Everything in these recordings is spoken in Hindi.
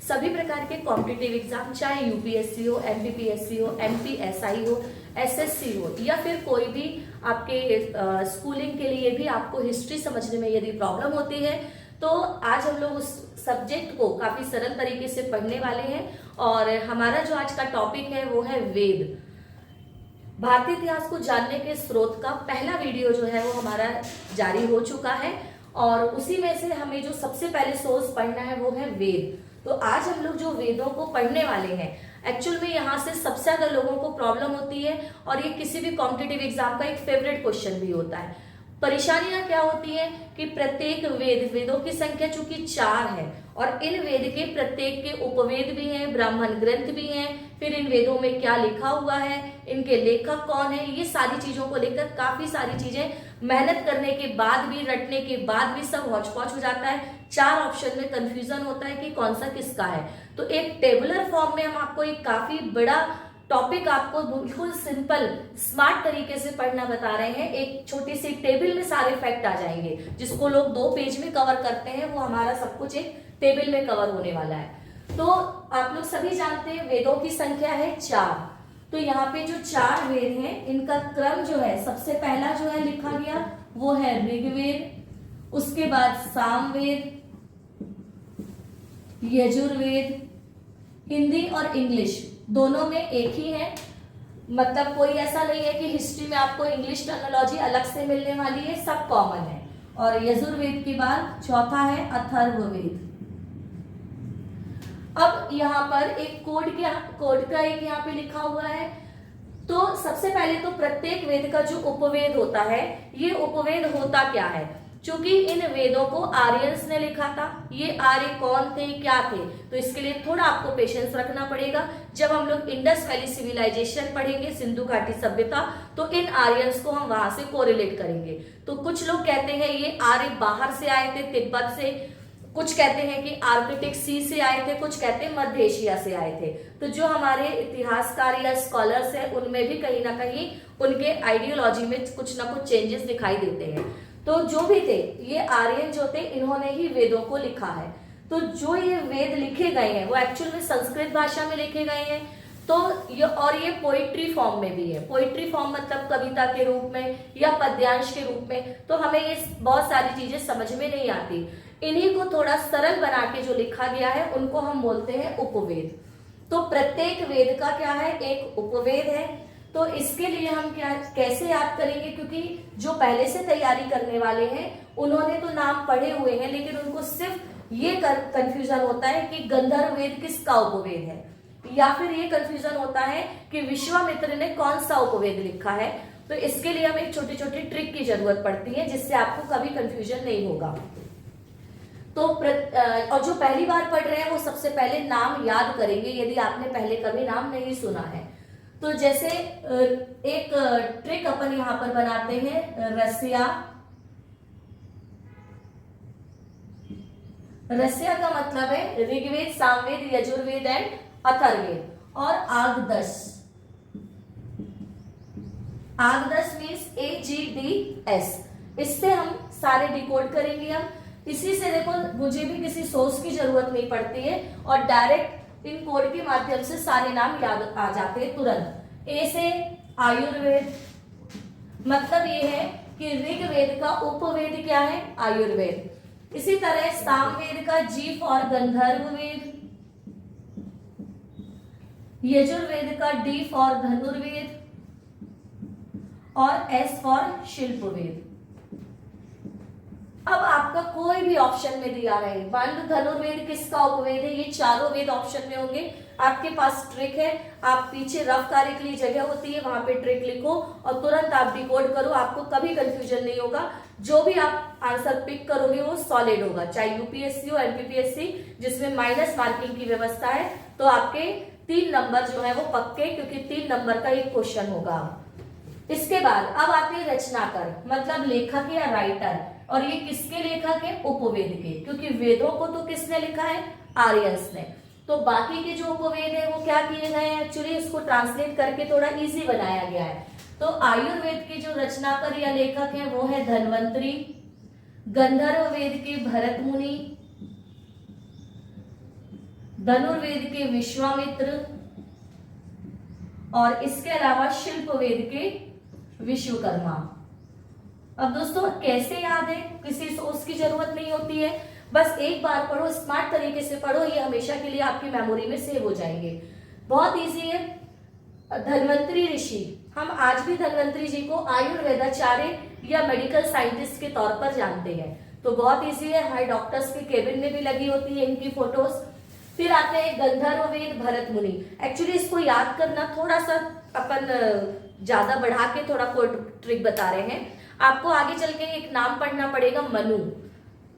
सभी प्रकार के कॉम्पिटिटिव एग्जाम, चाहे यूपीएससी हो, एमपीपीएससी हो, एमपीएसआई हो, एसएससी हो, या फिर कोई भी आपके स्कूलिंग के लिए भी आपको हिस्ट्री समझने में यदि प्रॉब्लम होती है, तो आज हम लोग उस सब्जेक्ट को काफी सरल तरीके से पढ़ने वाले हैं। और हमारा जो आज का टॉपिक है वो है वेद। भारतीय इतिहास को जानने के स्रोत का पहला वीडियो जो है वो हमारा जारी हो चुका है, और उसी में से हमें जो सबसे पहले सोर्स पढ़ना है वो है वेद। तो आज हम लोग जो वेदों को पढ़ने वाले हैं, एक्चुअल में यहाँ से सबसे ज्यादा लोगों को प्रॉब्लम होती है, और ये किसी भी कॉम्पिटिटिव एग्जाम का एक फेवरेट क्वेश्चन भी होता है। परेशानियां क्या होती है कि प्रत्येक वेदों की संख्या चूंकि 4 है, और इन वेद के प्रत्येक के उपवेद भी हैं, ब्राह्मण ग्रंथ भी हैं, फिर इन वेदों में क्या लिखा हुआ है, इनके लेखक कौन है, ये सारी चीजों को लेकर काफी सारी चीजें मेहनत करने के बाद भी, रटने के बाद भी सब हौच पौच हो जाता है। 4 ऑप्शन में कंफ्यूजन होता है कि कौन सा किसका है। तो एक टेबुलर फॉर्म में हम आपको एक काफी बड़ा टॉपिक आपको बिल्कुल सिंपल स्मार्ट तरीके से पढ़ना बता रहे हैं। एक छोटी सी टेबल में सारे फैक्ट आ जाएंगे, जिसको लोग 2 पेज में कवर करते हैं, वो हमारा सब कुछ एक टेबल में कवर होने वाला है। तो आप लोग सभी जानते हैं वेदों की संख्या है 4। तो यहाँ पे जो 4 वेद हैं, इनका क्रम जो है, सबसे पहला जो है लिखा गया वो है ऋग्वेद, उसके बाद सामवेद, यजुर्वेद। हिंदी और इंग्लिश दोनों में एक ही है, मतलब कोई ऐसा नहीं है कि हिस्ट्री में आपको इंग्लिश टर्मिनोलॉजी अलग से मिलने वाली है, सब कॉमन है। और यजुर्वेद के बाद चौथा है अथर्ववेद। अब यहाँ पर एक कोड का एक यहाँ पे लिखा हुआ है। तो सबसे पहले तो प्रत्येक वेद का जो उपवेद होता है, ये उपवेद होता क्या है। चूंकि इन वेदों को आर्यंस ने लिखा था, ये आर्य कौन थे, क्या थे, तो इसके लिए थोड़ा आपको पेशेंस रखना पड़ेगा। जब हम लोग इंडस वैली सिविलाइजेशन पढ़ेंगे, सिंधु घाटी सभ्यता, तो इन आर्यंस को हम वहां से कोरिलेट करेंगे। तो कुछ लोग कहते हैं ये आर्य बाहर से आए थे, तिब्बत से, कुछ कहते हैं कि आर्कटिक सी से आए थे, कुछ कहते हैं मध्य एशिया से आए थे। तो जो हमारे इतिहासकार या स्कॉलर्स हैं, उनमें भी कहीं ना कहीं उनके आइडियोलॉजी में कुछ ना कुछ चेंजेस दिखाई देते हैं। तो जो भी थे, ये आर्यन जो थे, इन्होंने ही वेदों को लिखा है। तो जो ये वेद लिखे गए हैं वो एक्चुअल में संस्कृत भाषा में लिखे गए हैं। तो ये पोइट्री फॉर्म में भी है। पोइट्री फॉर्म मतलब कविता के रूप में या पद्यांश के रूप में। तो हमें ये बहुत सारी चीजें समझ में नहीं आती। इन्हीं को थोड़ा सरल बना के जो लिखा गया है, उनको हम बोलते हैं उपवेद। तो प्रत्येक वेद का क्या है, एक उपवेद है। तो इसके लिए हम कैसे याद करेंगे, क्योंकि जो पहले से तैयारी करने वाले हैं उन्होंने तो नाम पढ़े हुए हैं, लेकिन उनको सिर्फ ये कंफ्यूजन होता है कि गंधर्व वेद किसका उपवेद है, या फिर ये कंफ्यूजन होता है कि विश्वामित्र ने कौन सा उपवेद लिखा है। तो इसके लिए हमें एक छोटी छोटी ट्रिक की जरूरत पड़ती है, जिससे आपको कभी कंफ्यूजन नहीं होगा। तो और जो पहली बार पढ़ रहे हैं वो सबसे पहले नाम याद करेंगे, यदि आपने पहले कभी नाम नहीं सुना है। तो जैसे एक ट्रिक अपन यहां पर बनाते हैं, रस्या का मतलब है ऋग्वेद, सामवेद, यजुर्वेद एंड अथर्ववेद। और आगदश मीन्स AGDS। इससे हम सारे डिकोड करेंगे। हम इसी से, देखो मुझे भी किसी सोर्स की जरूरत नहीं पड़ती है, और डायरेक्ट इन कोड के माध्यम से सारे नाम याद आ जाते हैं तुरंत। ए से आयुर्वेद, मतलब ये है कि ऋग्वेद का उपवेद क्या है, आयुर्वेद। इसी तरह सामवेद का G फॉर गंधर्व वेद, यजुर्वेद का D फॉर धनुर्वेद, और S फॉर शिल्पवेद। अब आपका कोई भी ऑप्शन में दिया रहे, बंद धनुर्वेद किसका उपवेद है, ये चारों वेद ऑप्शन में होंगे। आपके पास ट्रिक है, आप पीछे रफ कार्य के लिए जगह होती है, वहां पे ट्रिक लिखो और तुरंत आप डिकोड करो, आपको कभी कंफ्यूजन नहीं होगा। जो भी आप आंसर पिक करोगे वो सॉलिड होगा, चाहे यूपीएससी हो, एमपीपीएससी, जिसमें माइनस मार्किंग की व्यवस्था है। तो आपके 3 नंबर जो है वो पक्के, क्योंकि 3 नंबर का एक क्वेश्चन होगा। इसके बाद अब आते हैं रचनाकर, मतलब लेखक या राइटर। और ये किसके लेखक है, उपवेद के, क्योंकि वेदों को तो किसने लिखा है, आर्यंस ने। तो बाकी के जो उपवेद है वो क्या किए गए हैं, एक्चुअली इसको ट्रांसलेट करके थोड़ा इजी बनाया गया है। तो आयुर्वेद के जो रचनाकर या लेखक हैं वो है धन्वंतरी, गंधर्व वेद के भरत मुनि, धनुर्वेद के विश्वामित्र और इसके अलावा शिल्प वेद के विश्वकर्मा। अब दोस्तों कैसे याद है, किसी सोर्स की जरूरत नहीं होती है, बस एक बार पढ़ो, स्मार्ट तरीके से पढ़ो, ये हमेशा के लिए आपकी मेमोरी में सेव हो जाएंगे। बहुत इजी है। धन्वंतरी ऋषि, हम आज भी धन्वंतरी जी को आयुर्वेदाचार्य या मेडिकल साइंटिस्ट के तौर पर जानते हैं, तो बहुत इजी है, हर डॉक्टर्स के केबिन में भी लगी होती है इनकी फोटोज। फिर आते हैं गंधर्व वेद भरत मुनि। एक्चुअली इसको याद करना थोड़ा सा अपन ज्यादा बढ़ा के थोड़ा कोड ट्रिक बता रहे हैं आपको, आगे चल के एक नाम पढ़ना पड़ेगा, मनु।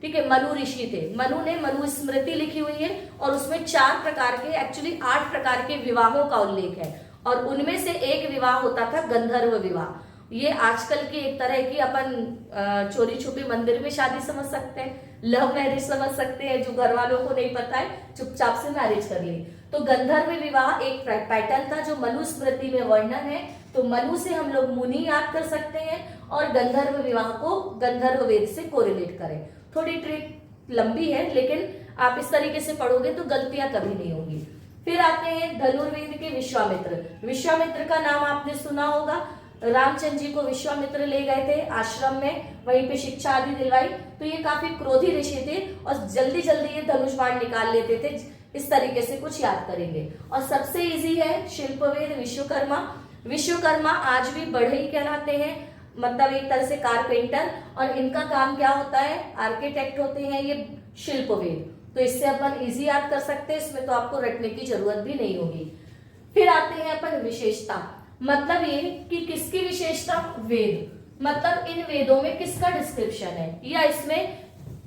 ठीक है, मनु ऋषि थे, मनु ने मनु स्मृति लिखी हुई है और उसमें 4 प्रकार के, एक्चुअली 8 प्रकार के विवाहों का उल्लेख है और उनमें से एक विवाह होता था गंधर्व विवाह। ये आजकल की एक तरह की अपन चोरी छुपी मंदिर में शादी समझ सकते हैं, लव मैरिज समझ सकते हैं, जो घर वालों को नहीं पता है चुपचाप से मैरिज कर ली। तो गंधर्व विवाह एक पैटर्न था जो मनु स्मृति में वर्णन है, तो मनु से हम लोग मुनि याद कर सकते हैं और गंधर्व विवाह को गंधर्व वेद से कोरिलेट करें। थोड़ी ट्रिक लंबी है लेकिन आप इस तरीके से पढ़ोगे तो गलतियां कभी नहीं होंगी। फिर आते हैं धनुर्वेद के विश्वामित्र। विश्वामित्र का नाम आपने सुना होगा, रामचंद्र जी को विश्वामित्र ले गए थे आश्रम में, वहीं पे शिक्षा आदि दिलवाई। तो ये काफी क्रोधी ऋषि थे और जल्दी जल्दी ये धनुष बाण निकाल लेते थे। इस तरीके से कुछ याद करेंगे। और सबसे इजी है शिल्पवेद विश्वकर्मा। विश्वकर्मा आज भी बढ़ई कहलाते हैं, मतलब एक तरह से कारपेंटर, और इनका काम क्या होता है, आर्किटेक्ट होते हैं ये शिल्पवेद। तो इससे अपन इजी याद कर सकते हैं, इसमें तो आपको रटने की जरूरत भी नहीं होगी। फिर आते हैं अपन विशेषता, मतलब ये कि किसकी विशेषता, वेद, मतलब इन वेदों में किसका डिस्क्रिप्शन है या इसमें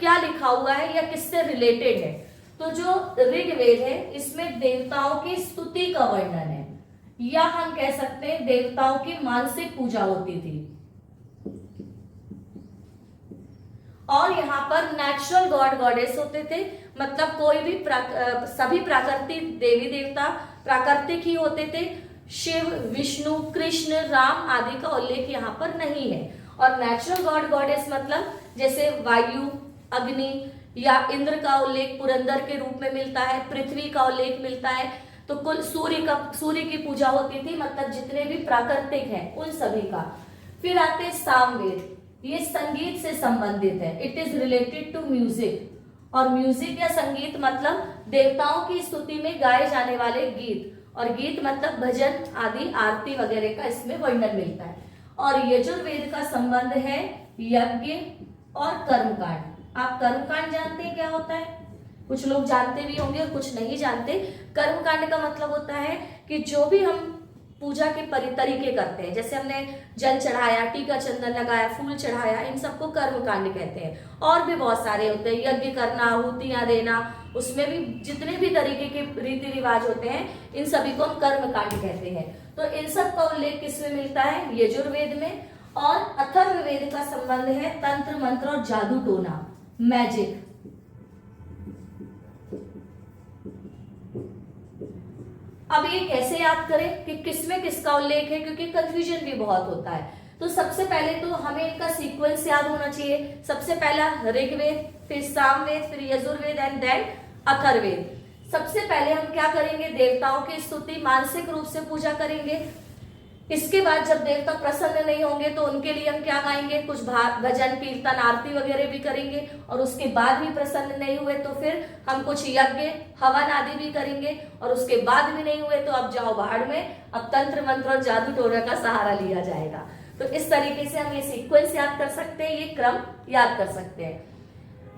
क्या लिखा हुआ है या किससे रिलेटेड है। तो जो ऋग्वेद है इसमें देवताओं की स्तुति का वर्णन है, या हम कह सकते हैं देवताओं की मानसिक पूजा होती थी। और यहाँ पर नेचुरल गॉड गॉडेस होते थे, मतलब कोई भी सभी प्राकृतिक देवी देवता प्राकृतिक ही होते थे। शिव, विष्णु, कृष्ण, राम आदि का उल्लेख यहाँ पर नहीं है। और नेचुरल गॉड गॉडेस मतलब जैसे वायु, अग्नि या इंद्र का उल्लेख पुरंदर के रूप में मिलता है, पृथ्वी का उल्लेख मिलता है। तो कुल सूर्य की पूजा होती थी, मतलब जितने भी प्राकृतिक हैं उन सभी का। फिर आते हैं सामवेद, ये संगीत से संबंधित है, it is related to music. और म्यूजिक या संगीत मतलब देवताओं की स्तुति में गाए जाने वाले गीत, और गीत मतलब भजन आदि, आरती वगैरह का इसमें वर्णन मिलता है। और यजुर्वेद का संबंध है यज्ञ और कर्मकांड। आप कर्मकांड जानते हैं क्या होता है, कुछ लोग जानते भी होंगे और कुछ नहीं जानते। कर्मकांड का मतलब होता है कि जो भी हम पूजा के तरीके करते हैं, जैसे हमने जल चढ़ाया, टीका चंदन लगाया, फूल चढ़ाया, इन सबको कर्मकांड कहते हैं। और भी बहुत सारे होते हैं, यज्ञ करना, आहुतियां देना, उसमें भी जितने भी तरीके के रीति रिवाज होते हैं इन सभी को हम कर्मकांड कहते हैं। तो इन सब का उल्लेख किसमें मिलता है, यजुर्वेद में। और अथर्ववेद का संबंध है तंत्र मंत्र और जादू टोना, मैजिक। अब ये कैसे याद करें कि किसमें किसका उल्लेख है, क्योंकि कंफ्यूजन भी बहुत होता है। तो सबसे पहले तो हमें इनका सीक्वेंस याद होना चाहिए। सबसे पहला ऋग्वेद, फिर सामवेद, फिर यजुर्वेद एंड देन अथर्ववेद। सबसे पहले हम क्या करेंगे, देवताओं की स्तुति, मानसिक रूप से पूजा करेंगे। इसके बाद जब देवता प्रसन्न नहीं होंगे तो उनके लिए हम क्या गाएंगे, कुछ भजन, कीर्तन, आरती वगैरह भी करेंगे। और उसके बाद भी प्रसन्न नहीं हुए तो फिर हम कुछ यज्ञ, हवन आदि भी करेंगे। और उसके बाद भी नहीं हुए तो अब जाओ भाड़ में, अब तंत्र मंत्र और जादू टोना का सहारा लिया जाएगा। तो इस तरीके से हम ये सीक्वेंस याद कर सकते हैं, ये क्रम याद कर सकते हैं।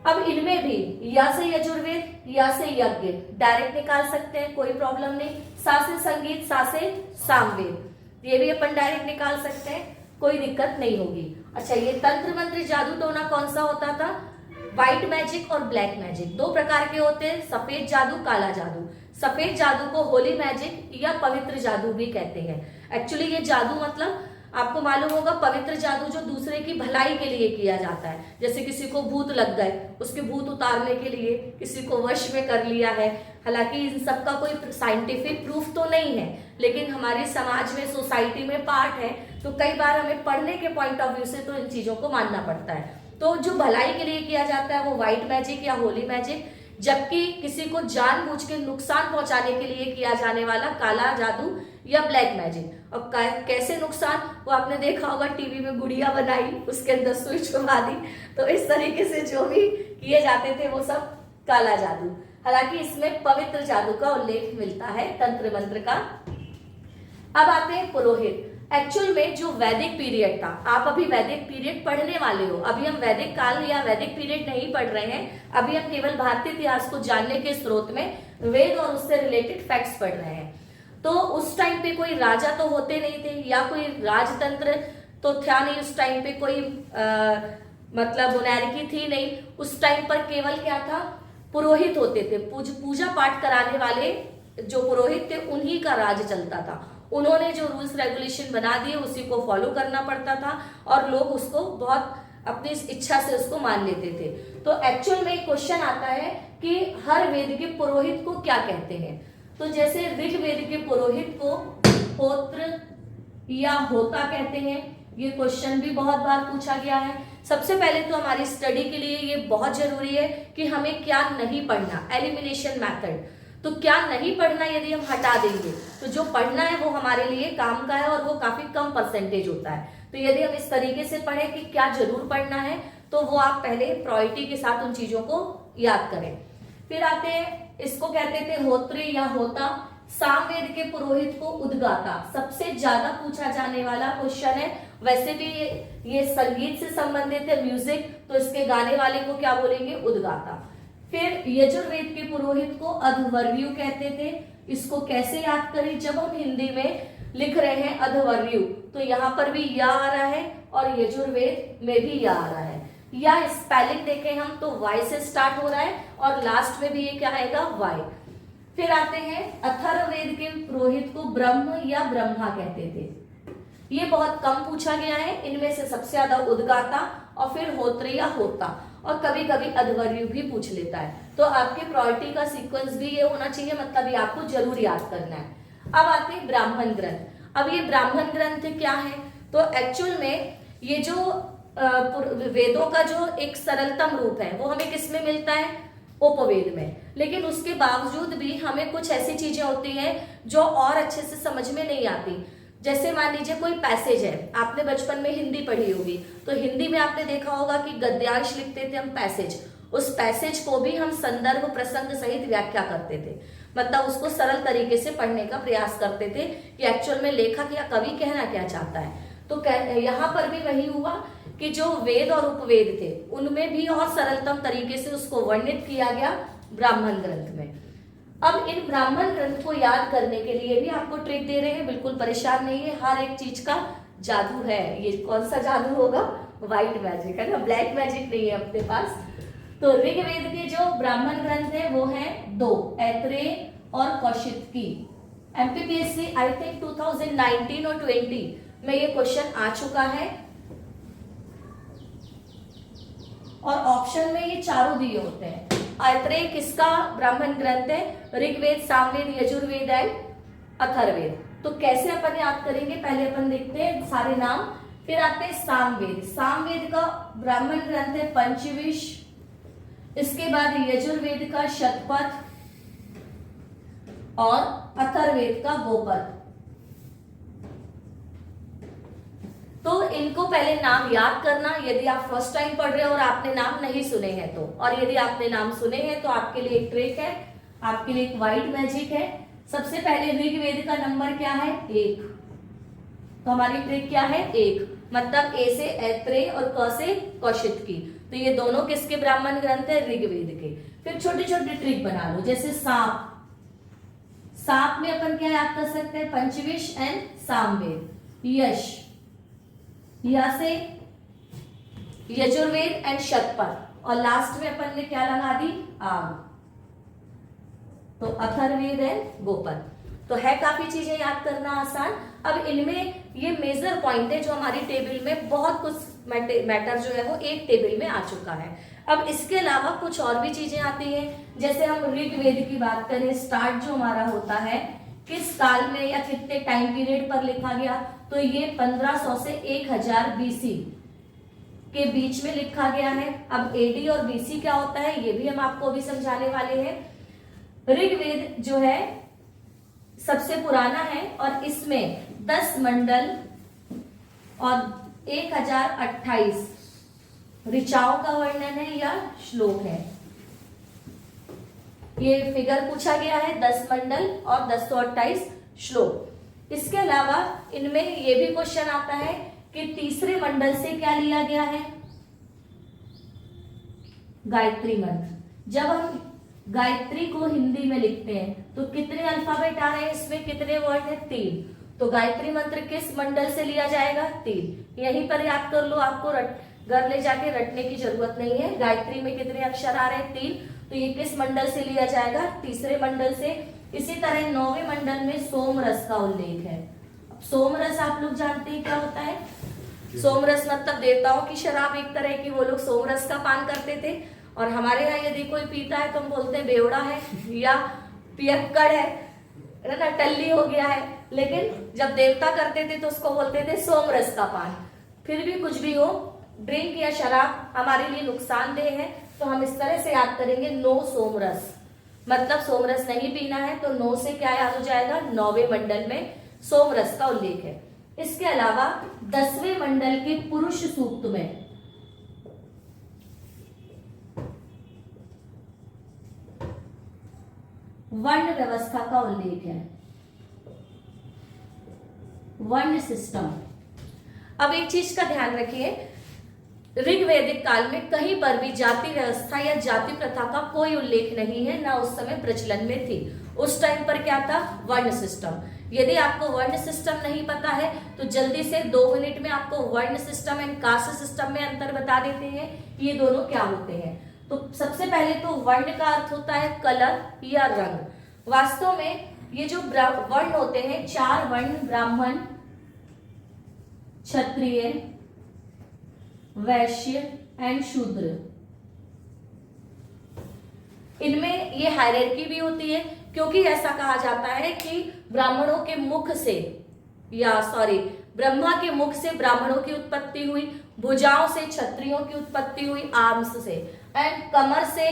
अब इनमें भी या से यजुर्वेद या से यज्ञ डायरेक्ट निकाल सकते हैं, कोई प्रॉब्लम नहीं। सा से संगीत, सा से सामवेद, ये भी अपन डायरेक्ट निकाल सकते हैं, कोई दिक्कत नहीं होगी। अच्छा, ये तंत्र मंत्र जादू टोना कौन सा होता था, व्हाइट मैजिक और ब्लैक मैजिक, 2 प्रकार के होते हैं, सफेद जादू, काला जादू। सफेद जादू को होली मैजिक या पवित्र जादू भी कहते हैं। एक्चुअली ये जादू मतलब आपको मालूम होगा पवित्र जादू जो दूसरे की भलाई के लिए किया जाता है। जैसे किसी को भूत लग गए, उसके भूत उतारने के लिए, किसी को वश में कर लिया है। हालांकि इन सब का कोई साइंटिफिक प्रूफ तो नहीं है, लेकिन हमारे समाज में, सोसाइटी में पार्ट है, तो कई बार हमें पढ़ने के पॉइंट ऑफ व्यू से तो इन चीजों को मानना पड़ता है। तो जो भलाई के लिए किया जाता है वो व्हाइट मैजिक या होली मैजिक, जबकि किसी को जानबूझ के नुकसान पहुंचाने के लिए किया जाने वाला काला जादू या ब्लैक मैजिक। और कैसे नुकसान, वो आपने देखा होगा टीवी में गुड़िया बनाई, उसके अंदर स्विच घुमा दी, तो इस तरीके से जो भी किए जाते थे वो सब काला जादू। हालांकि इसमें पवित्र जादू का उल्लेख मिलता है, तंत्र मंत्र का। अब आते हैं पुरोहित। एक्चुअल में जो वैदिक पीरियड था, आप अभी वैदिक पीरियड पढ़ने वाले हो, अभी हम वैदिक काल या वैदिक पीरियड नहीं पढ़ रहे हैं, अभी हम केवल भारतीय इतिहास को जानने के स्रोत में वेद और उससे रिलेटेड फैक्ट्स पढ़ रहे हैं। तो उस टाइम पे कोई राजा तो होते नहीं थे या कोई राजतंत्र तो था नहीं, उस टाइम पे कोई मतलब मोनार्की थी नहीं। उस टाइम पर केवल क्या था, पुरोहित होते थे, पूजा पाठ कराने वाले जो पुरोहित थे उन्हीं का राज चलता था। उन्होंने जो रूल्स रेगुलेशन बना दिए उसी को फॉलो करना पड़ता था और लोग उसको बहुत अपनी इच्छा से उसको मान लेते थे। तो एक्चुअल में एक क्वेश्चन आता है कि हर वेद के पुरोहित को क्या कहते हैं। तो जैसे ऋग्वेद के पुरोहित को होत्र या होता कहते हैं, ये क्वेश्चन भी बहुत बार पूछा गया है। सबसे पहले तो हमारी स्टडी के लिए ये बहुत जरूरी है कि हमें क्या नहीं पढ़ना, एलिमिनेशन मेथड। तो क्या नहीं पढ़ना यदि हम हटा देंगे तो जो पढ़ना है वो हमारे लिए काम का है और वो काफी कम परसेंटेज होता है। तो यदि हम इस तरीके से पढ़ें कि क्या जरूर पढ़ना है तो वो आप पहले प्रायोरिटी के साथ उन चीजों को याद करें। फिर आते हैं, इसको कहते थे होत्री या होता। सामवेद के पुरोहित को उद्गाता, सबसे ज्यादा पूछा जाने वाला क्वेश्चन है। वैसे भी ये संगीत से संबंधित है, म्यूजिक, तो इसके गाने वाले को क्या बोलेंगे, उद्गाता। फिर यजुर्वेद के पुरोहित को अध्वर्यु कहते थे। इसको कैसे याद करें, जब हम हिंदी में लिख रहे हैं अध्वर्यु तो यहाँ पर भी या आ रहा है और यजुर्वेद में भी या आ रहा है। या स्पेलिंग देखें हम तो वाई से स्टार्ट हो रहा है और लास्ट में भी ये क्या आएगा, वाई। फिर आते हैं अथर्ववेद के पुरोहित को ब्रह्म या ब्रह्मा कहते थे। ये बहुत कम पूछा गया है, इनमें से सबसे ज्यादा उद्गाता और फिर होत्र या होता और कभी कभी अध्वर्यु भी पूछ लेता है। तो आपके प्रायोरिटी का सीक्वेंस भी ये होना चाहिए, मतलब ये आपको जरूर याद करना है। अब आते हैं ब्राह्मण ग्रंथ। अब ये ब्राह्मण ग्रंथ क्या है, तो एक्चुअल में ये जो वेदों का जो एक सरलतम रूप है वो हमें किस में मिलता है, उपवेद में। लेकिन उसके बावजूद भी हमें कुछ ऐसी चीजें होती हैं जो और अच्छे से समझ में नहीं आती। जैसे मान लीजिए कोई पैसेज है, आपने बचपन में हिंदी पढ़ी होगी, तो हिंदी में आपने देखा होगा कि गद्यांश लिखते थे हम पैसेज, उस पैसेज को भी हम संदर्भ प्रसंग सहित व्याख्या करते थे, मतलब उसको सरल तरीके से पढ़ने का प्रयास करते थे कि एक्चुअल में लेखक या कवि कहना क्या चाहता है। तो यहाँ पर भी वही हुआ कि जो वेद और उपवेद थे उनमें भी और सरलतम तरीके से उसको वर्णित किया गया ब्राह्मण ग्रंथ में। अब इन ब्राह्मण ग्रंथ को याद करने के लिए भी आपको ट्रिक दे रहे हैं, बिल्कुल परेशान नहीं है, हर एक चीज का जादू है। ये कौन सा जादू होगा, व्हाइट मैजिक है ना, ब्लैक मैजिक नहीं है अपने पास। तो ऋग्वेद के जो ब्राह्मण ग्रंथ है वो है दो, ऐत्रेय और कौशिकी। एमपीपीएससी आई थिंक 2019 और 20 में ये क्वेश्चन आ चुका है और ऑप्शन में ये चारों दिए होते हैं। ऐत्रेय किसका ब्राह्मण ग्रंथ है, ऋग्वेद, सामवेद, यजुर्वेद एंड अथर्ववेद। तो कैसे अपन याद करेंगे, पहले अपन देखते हैं सारे नाम, फिर आते हैं सामवेद। सामवेद का ब्राह्मण ग्रंथ है पंचविश, इसके बाद यजुर्वेद का शतपथ और अथर्ववेद का गोपद। तो इनको पहले नाम याद करना, यदि आप फर्स्ट टाइम पढ़ रहे हो और आपने नाम नहीं सुने हैं तो, और यदि आपने नाम सुने हैं तो आपके लिए एक ट्रिक है, आपके लिए एक व्हाइट मैजिक है। सबसे पहले ऋग्वेद का नंबर क्या है, 1। तो हमारी ट्रिक क्या है, 1, मतलब ए से ऐत्रेय और क से कौशिकी। तो ये दोनों किसके ब्राह्मण ग्रंथ है, ऋग्वेद के। फिर छोटी छोटी ट्रिक बना लो, जैसे सांप, सांप में अपन क्या याद कर सकते हैं, पंचविश एंड सामवेद। यश, या से यजुर्वेद एंड शतपथ, और लास्ट में अपन ने क्या लगा दी, आग, तो अथर्ववेद एंड गोपद। तो है काफी चीजें याद करना आसान। अब इनमें ये मेजर पॉइंट है जो हमारी टेबल में बहुत कुछ मैटर जो है वो एक टेबल में आ चुका है। अब इसके अलावा कुछ और भी चीजें आती हैं, जैसे हम ऋग्वेद की बात करें, स्टार्ट जो हमारा होता है किस काल में या कितने टाइम पीरियड पर लिखा गया, तो ये 1500 से 1000 BC के बीच में लिखा गया है। अब एडी और बीसी क्या होता है ये भी हम आपको अभी समझाने वाले हैं। ऋग्वेद जो है सबसे पुराना है और इसमें 10 मंडल और 1028 ऋचाओं का वर्णन है या श्लोक है। ये फिगर पूछा गया है 10 मंडल और 1028 श्लोक। इसके अलावा इनमें ये भी क्वेश्चन आता है कि तीसरे मंडल से क्या लिया गया है, गायत्री मंत्र। जब हम गायत्री को हिंदी में लिखते हैं तो कितने अल्फाबेट आ रहे हैं, इसमें कितने वर्ड है, 3। तो गायत्री मंत्र किस मंडल से लिया जाएगा, 3। यहीं पर याद कर लो, आपको घर ले जाके रटने की जरूरत नहीं है। गायत्री में कितने अक्षर आ रहे हैं, 3। तो ये किस मंडल से लिया जाएगा, तीसरे मंडल से। इसी तरह 9वें मंडल में सोमरस का उल्लेख है। अब सोमरस आप लोग जानते हैं क्या होता है। सोमरस मतलब देवताओं की शराब एक तरह की, वो लोग सोमरस का पान करते थे। और हमारे यहाँ यदि कोई पीता है तो हम बोलते हैं बेवड़ा है या पियक्कड़ है ना, टल्ली हो गया है। लेकिन जब देवता करते थे तो उसको बोलते थे सोमरस का पान। फिर भी कुछ भी हो, ड्रिंक या शराब हमारे लिए नुकसानदेह है, तो हम इस तरह से याद करेंगे नो सोमरस, मतलब सोमरस नहीं पीना है। तो 9 से क्या याद हो जाएगा, 9वें मंडल में सोमरस का उल्लेख है। इसके अलावा 10वें मंडल के पुरुष सूक्त में वर्ण व्यवस्था का उल्लेख है, वर्ण सिस्टम। अब एक चीज का ध्यान रखिए, ऋग्वैदिक काल में कहीं पर भी जाति व्यवस्था या जाति प्रथा का कोई उल्लेख नहीं है, ना उस समय प्रचलन में थी। उस टाइम पर क्या था, वर्ण सिस्टम। यदि आपको वर्ण सिस्टम नहीं पता है तो जल्दी से 2 मिनट में आपको वर्ण सिस्टम एंड कास्ट सिस्टम में अंतर बता देते हैं, ये दोनों क्या होते हैं। तो सबसे पहले तो वर्ण का अर्थ होता है कलर या रंग। वास्तव में ये जो वर्ण होते हैं, 4 वर्ण, ब्राह्मण, क्षत्रिय, वैश्य एंड शूद्र, इनमें ये हायरार्की भी होती है, क्योंकि ऐसा कहा जाता है कि ब्राह्मणों के मुख से ब्रह्मा के मुख से ब्राह्मणों की उत्पत्ति हुई, भुजाओं से क्षत्रियों की उत्पत्ति हुई, आर्म्स से, एंड कमर से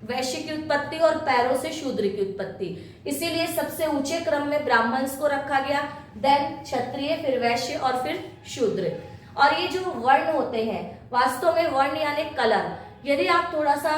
वैश्य की उत्पत्ति और पैरों से शूद्र की उत्पत्ति। इसीलिए सबसे ऊंचे क्रम में ब्राह्मण्स को रखा गया, देन क्षत्रिय, फिर वैश्य और फिर शूद्र। और ये जो वर्ण होते हैं, वास्तव में वर्ण यानी कलर। यदि आप थोड़ा सा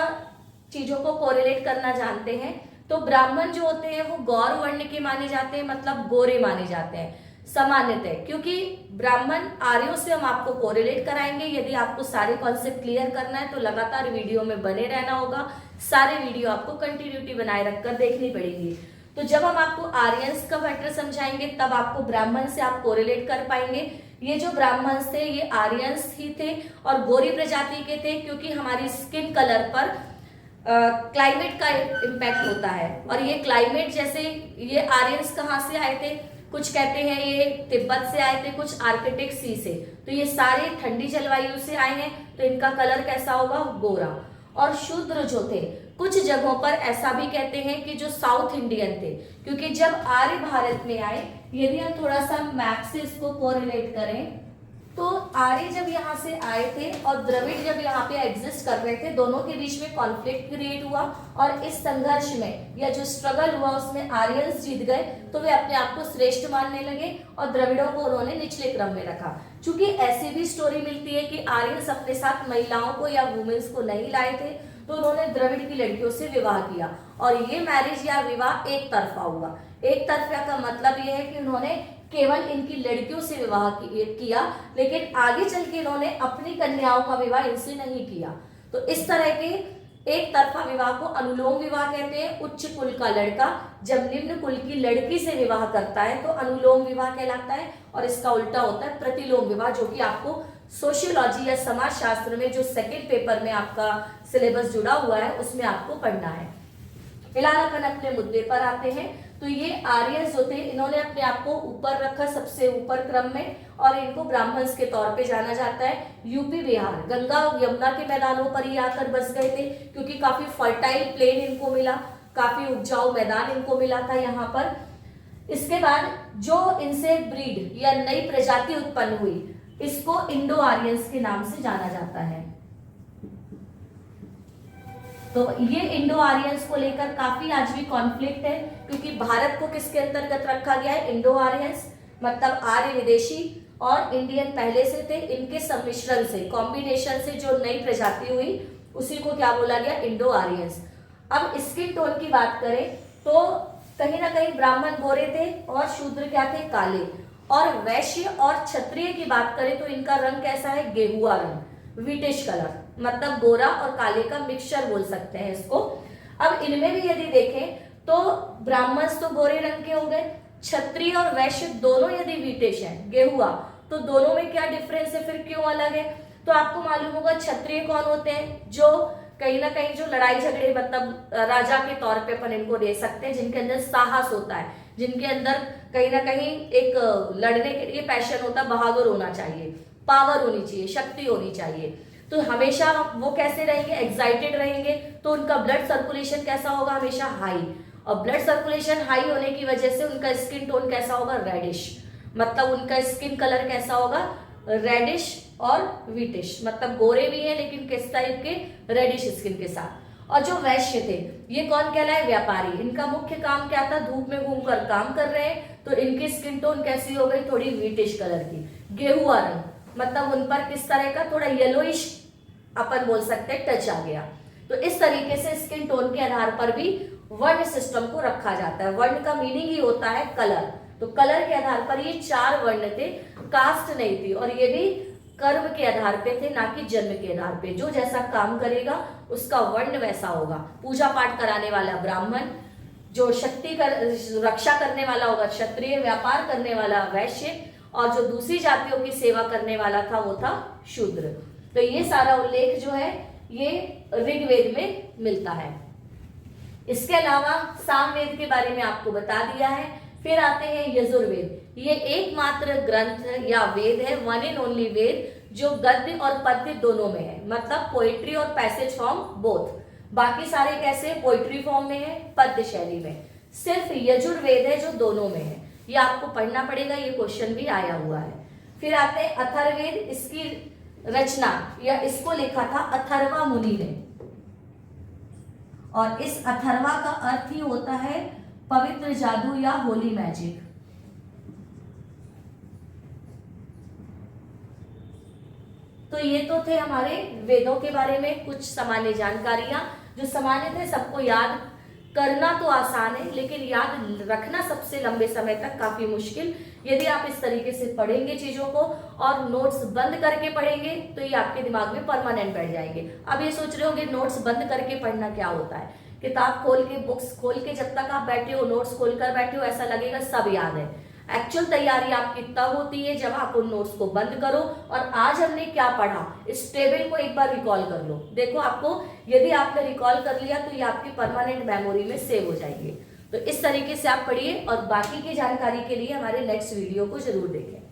चीजों को कोरिलेट करना जानते हैं तो ब्राह्मण जो होते हैं वो गौर वर्ण के माने जाते हैं, मतलब गोरे माने जाते हैं सामान्यतः, क्योंकि ब्राह्मण आर्यों से हम आपको कोरिलेट कराएंगे। यदि आपको सारे कॉन्सेप्ट क्लियर करना है तो लगातार वीडियो में बने रहना होगा। सारे वीडियो आपको कंटिन्यूटी बनाए रखकर देखनी पड़ेगी। तो जब हम आपको आर्यंस का मैटर समझाएंगे तब आपको ब्राह्मण से आप कोरिलेट कर पाएंगे। ये जो ब्राह्मण थे ये आर्यंस ही थे और गोरी प्रजाति के थे, क्योंकि हमारी स्किन कलर पर क्लाइमेट का इम्पैक्ट होता है। और ये क्लाइमेट, जैसे ये आर्यंस कहाँ से आए थे, कुछ कहते हैं ये तिब्बत से आए थे, कुछ आर्कटिक सी से, तो ये सारे ठंडी जलवायु से आए हैं, तो इनका कलर कैसा होगा, गोरा। और शूद्र जो थे, कुछ जगहों पर ऐसा भी कहते हैं कि जो साउथ इंडियन थे, क्योंकि जब आर्य भारत में आए, यदि हम थोड़ा सा मैप से इसको कोरिलेट करें तो आर्य जब यहाँ से आए थे और द्रविड़ जब यहाँ पे एग्जिस्ट कर रहे थे, दोनों के बीच में कॉन्फ्लिक्ट क्रिएट हुआ और इस संघर्ष में या जो स्ट्रगल हुआ उसमें आर्यंस जीत गए, तो वे अपने आप को श्रेष्ठ मानने लगे और द्रविड़ों को उन्होंने निचले क्रम में रखा। चूंकि ऐसी भी स्टोरी मिलती है कि आर्यंस अपने साथ महिलाओं को या वुमेन्स को नहीं लाए थे, तो उन्होंने द्रविड़ की लड़कियों से विवाह किया और ये मैरिज या विवाह एक तरफा हुआ। एक तरफा का मतलब ये है कि उन्होंने केवल इनकी लड़कियों से विवाह किया, लेकिन आगे चल के इन्होंने अपनी कन्याओं का विवाह इनसे नहीं किया। तो इस तरह के एक तरफा विवाह को अनुलोम विवाह कहते हैं। उच्च कुल का लड़का जब निम्न कुल की लड़की से विवाह करता है तो अनुलोम विवाह कहलाता है, और इसका उल्टा होता है प्रतिलोम विवाह, जो कि आपको सोशियोलॉजी या समाज शास्त्र में जो सेकेंड पेपर में आपका सिलेबस जुड़ा हुआ है उसमें आपको पढ़ना है। फिलहाल अपन अपने मुद्दे पर आते हैं। तो ये आर्यंस होते हैं, इन्होंने अपने आप को ऊपर रखा, सबसे ऊपर क्रम में, और इनको ब्राह्मण्स के तौर पे जाना जाता है। यूपी बिहार गंगा यमुना के मैदानों पर ही आकर बस गए थे, क्योंकि काफी फर्टाइल प्लेन इनको मिला, काफी उपजाऊ मैदान इनको मिला था यहाँ पर। इसके बाद जो इनसे ब्रीड या नई प्रजाति उत्पन्न हुई, इसको इंडो आर्यंस के नाम से जाना जाता है। तो ये इंडो आर्यंस को लेकर काफी आज भी कॉन्फ्लिक्ट है, क्योंकि भारत को किसके अंतर्गत रखा गया है, इंडो आर्यंस, मतलब आर्य विदेशी, और इंडियन पहले से थे, इनके सम्मिश्रण से, कॉम्बिनेशन से जो नई प्रजाति हुई उसी को क्या बोला गया, इंडो आर्यंस। अब स्किन टोन की बात करें तो कहीं ना कहीं ब्राह्मण गोरे थे और शूद्र क्या थे, काले। और वैश्य और क्षत्रिय की बात करें तो इनका रंग कैसा है, गेहुआ रंग, व्हीटिश कलर, मतलब गोरा और काले का मिक्सचर बोल सकते हैं इसको। अब इनमें भी यदि देखें तो ब्राह्मण तो गोरे रंग के हो गए, क्षत्रिय और वैश्य दोनों यदि व्हीटिश है, गेहुआ, तो दोनों में क्या डिफरेंस है, फिर क्यों अलग है। तो आपको मालूम होगा क्षत्रिय कौन होते हैं, जो कहीं ना कहीं जो लड़ाई झगड़े, मतलब राजा के तौर पे अपन इनको दे सकते हैं, जिनके अंदर साहस होता है, जिनके अंदर कहीं ना कहीं एक लड़ने के लिए पैशन होता है, बहादुर होना चाहिए, पावर होनी चाहिए, शक्ति होनी चाहिए। तो हमेशा वो कैसे रहेंगे, एक्साइटेड रहेंगे, तो उनका ब्लड सर्कुलेशन कैसा होगा, हमेशा हाई। और ब्लड सर्कुलेशन हाई होने की वजह से उनका स्किन टोन कैसा होगा, रेडिश, मतलब उनका स्किन कलर कैसा होगा, रेडिश और व्हीटिश, मतलब गोरे भी हैं लेकिन किस टाइप के, रेडिश स्किन के साथ। और जो वैश्य थे ये कौन कहलाए, व्यापारी, इनका मुख्य काम क्या था, धूप में घूमकर काम कर रहे हैं, तो इनकी स्किन टोन कैसी हो गई, थोड़ी व्हीटिश कलर की, गेहुआ रंग, मतलब उन पर किस तरह का, थोड़ा येलोइश अपन बोल सकते हैं टच आ गया। तो इस तरीके से स्किन टोन के आधार पर भी वर्ण सिस्टम को रखा जाता है। वर्ण का मीनिंग ही होता है कलर, तो कलर के आधार पर ये 4 वर्ण थे, कास्ट नहीं थी, और ये भी कर्म के आधार पे थे, ना कि जन्म के आधार पे। जो जैसा काम करेगा उसका वर्ण वैसा होगा। पूजा पाठ कराने वाला ब्राह्मण, जो शक्ति कर रक्षा करने वाला होगा क्षत्रिय, व्यापार करने वाला वैश्य, और जो दूसरी जातियों की सेवा करने वाला था वो था शूद्र। तो ये सारा उल्लेख जो है ये ऋग्वेद में मिलता है। इसके अलावा सामवेद के बारे में आपको बता दिया है। फिर आते हैं यजुर्वेद। ये एकमात्र ग्रंथ या वेद है, वन एंड ओनली वेद, जो गद्य और पद्य दोनों में है, मतलब पोइट्री और पैसेज फॉर्म बोथ। बाकी सारे कैसे, पोइट्री फॉर्म में है, पद्य शैली में। सिर्फ यजुर्वेद है जो दोनों में है, ये आपको पढ़ना पड़ेगा, ये क्वेश्चन भी आया हुआ है। फिर आते हैं अथर्ववेद। इसकी रचना या इसको लिखा था अथर्वा मुनि ने, और इस अथर्वा का अर्थ ही होता है पवित्र जादू या होली मैजिक। तो ये तो थे हमारे वेदों के बारे में कुछ सामान्य जानकारियां, जो सामान्य थे, सबको याद करना तो आसान है लेकिन याद रखना सबसे लंबे समय तक काफी मुश्किल। यदि आप इस तरीके से पढ़ेंगे चीजों को और नोट्स बंद करके पढ़ेंगे तो ये आपके दिमाग में परमानेंट बैठ जाएंगे। अब ये सोच रहे होंगे नोट्स बंद करके पढ़ना क्या होता है, किताब खोल के, बुक्स खोल के जब तक आप बैठे हो, नोट्स खोल कर बैठे हो, ऐसा लगेगा सब याद है। एक्चुअल तैयारी आपकी तब होती है जब आप उन नोट्स को बंद करो और आज हमने क्या पढ़ा इस टेबल को एक बार रिकॉल कर लो। देखो आपको, यदि आपने रिकॉल कर लिया तो ये आपकी परमानेंट मेमोरी में सेव हो जाएंगे। तो इस तरीके से आप पढ़िए और बाकी की जानकारी के लिए हमारे नेक्स्ट वीडियो को जरूर देखें।